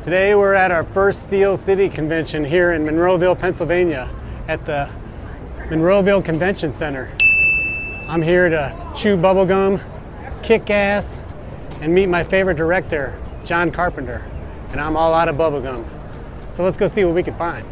Today we're at our first Steel City convention here in Monroeville, Pennsylvania at the Monroeville Convention Center. I'm here to chew bubblegum, kick ass, and meet my favorite director, John Carpenter. And I'm all out of bubblegum. So let's go see what we can find.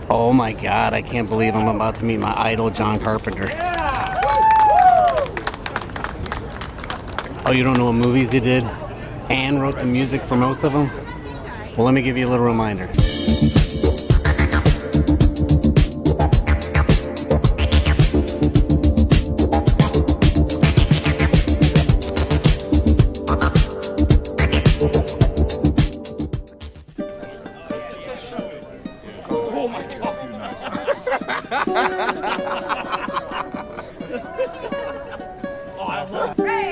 Oh my God, I can't believe I'm about to meet my idol, John Carpenter. Oh, you don't know what movies he did and wrote the music for most of them? Well, let me give you a little reminder.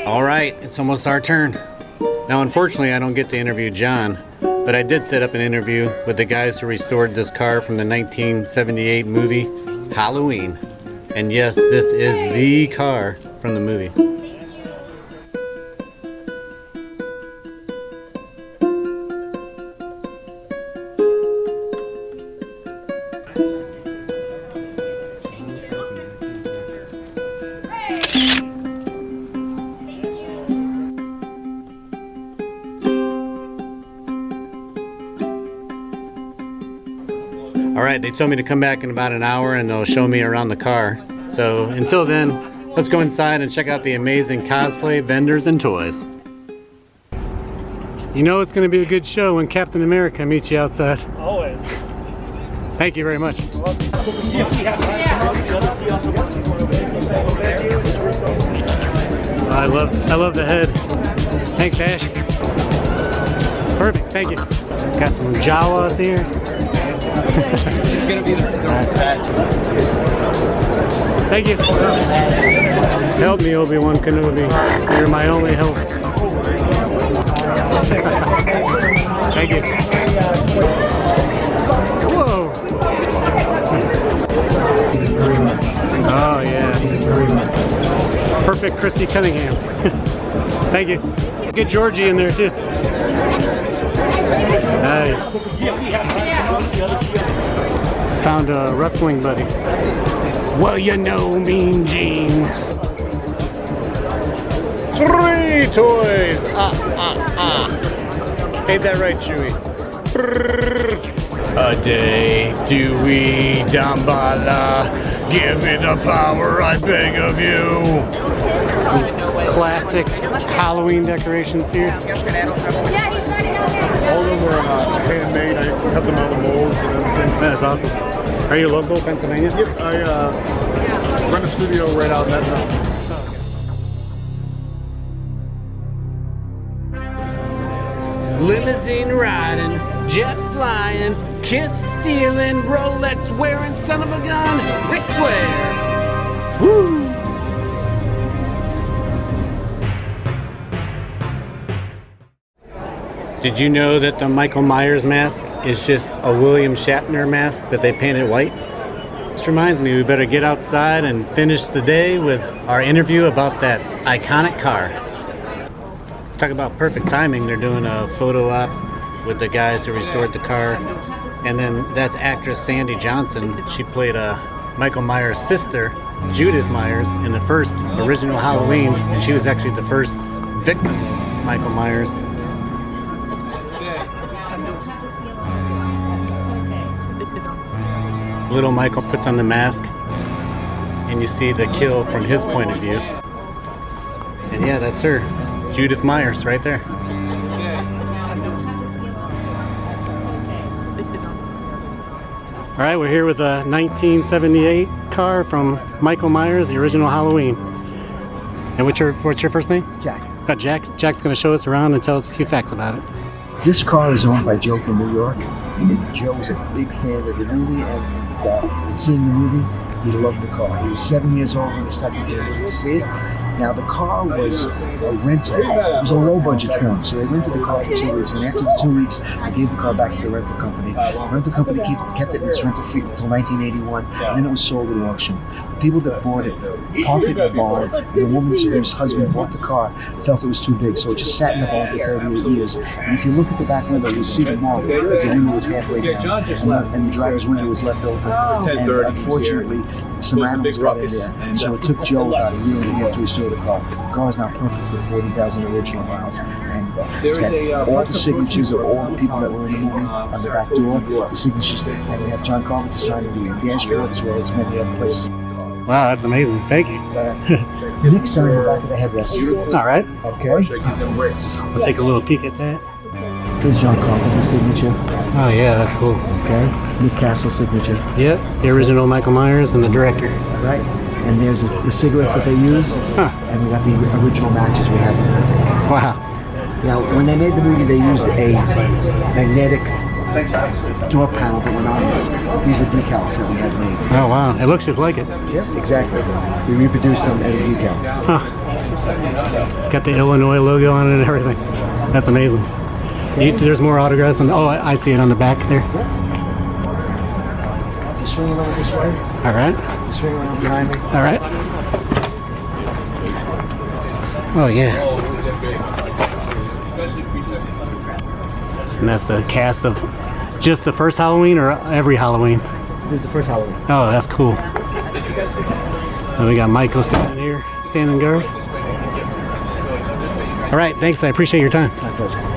All right, it's almost our turn. Now, unfortunately, I don't get to interview John, but I did set up an interview with the guys who restored this car from the 1978 movie Halloween. And yes, this is the car from the movie. Alright, they told me to come back in about an hour and they'll show me around the car. So until then, let's go inside and check out the amazing cosplay vendors and toys. You know it's going to be a good show when Captain America meets you outside. Always. Thank you very much. I love the head. Thanks, Ash. Perfect, thank you. Got some Jawas here. It's gonna be Thank you. Help me, Obi-Wan Kenobi. You're my only help. Thank you. Whoa. Oh yeah. Perfect Christy Cunningham. Thank you. Get Georgie in there too. Nice. Found a wrestling buddy. Well, you know, Mean Gene. 3 toys. Ain't that right, Chewie? A day, Dewey, Dambala. Give me the power, I beg of you. Some classic Halloween decorations here. All of them were handmade. I cut them out of molds and everything. That's awesome. Are you local, Pennsylvania? Yep, I run a studio right out in that town. Limousine riding, jet flying, kiss stealing, Rolex wearing, son of a gun, Ric Flair. Woo! Did you know that the Michael Myers mask is just a William Shatner mask that they painted white? This reminds me, we better get outside and finish the day with our interview about that iconic car. Talk about perfect timing. They're doing a photo op with the guys who restored the car. And then that's actress Sandy Johnson. She played Michael Myers' sister, Judith Myers, in the first original Halloween. And she was actually the first victim of Michael Myers. Little Michael puts on the mask, and you see the kill from his point of view. And yeah, that's her, Judith Myers, right there. All right, we're here with a 1978 car from Michael Myers, the original Halloween. And what's your first name? Jack. Jack. Jack's going to show us around and tell us a few facts about it. This car is owned by Joe from New York, and Joe was a big fan of the movie, and seeing the movie, he loved the car. He was 7 years old when he stuck into the movie to see it. Now, the car was a rental. It was a low-budget film, so they rented the car for 2 weeks, and after the 2 weeks, they gave the car back to the rental company. The rental company kept it in its rental fleet until 1981, and then it was sold at auction. The people that bought it parked it in the barn, and the woman whose husband bought the car felt it was too big, so it just sat in the barn for 38 years. And if you look at the back window, you'll see the mark, because the window was halfway down, and the driver's window was left open. And unfortunately, some animals got in there, so it took Joe about a year and a half to restore the car. The car is now perfect with 40,000 original miles, and it's got all the signatures of all the people that were in the movie on the back door, the signatures, and we have John Carpenter signing the dashboard as well as many other places. Wow, that's amazing. Thank you. Nick signed the back of the headrest. All right. Okay. We'll take a little peek at that. Here's John Carpenter's signature. Oh, yeah, that's cool. Okay. Nick Castle's signature. Yep, the original Michael Myers and the director. Right. And there's the cigarettes that they use, and we got the original matches we had them printed. Wow. Now, when they made the movie, they used a magnetic door panel that went on this. These are decals that we had made. Oh, wow. It looks just like it. Yep, exactly. We reproduced them as a decal. Huh. It's got the Illinois logo on it and everything. That's amazing. There's more autographs. Oh, I see it on the back there. Just swing it over this way. All right. Swing around behind me. All right. Oh, yeah. And that's the cast of just the first Halloween or every Halloween? This is the first Halloween. Oh, that's cool. So we got Michael standing here, standing guard. All right, thanks. I appreciate your time. My pleasure.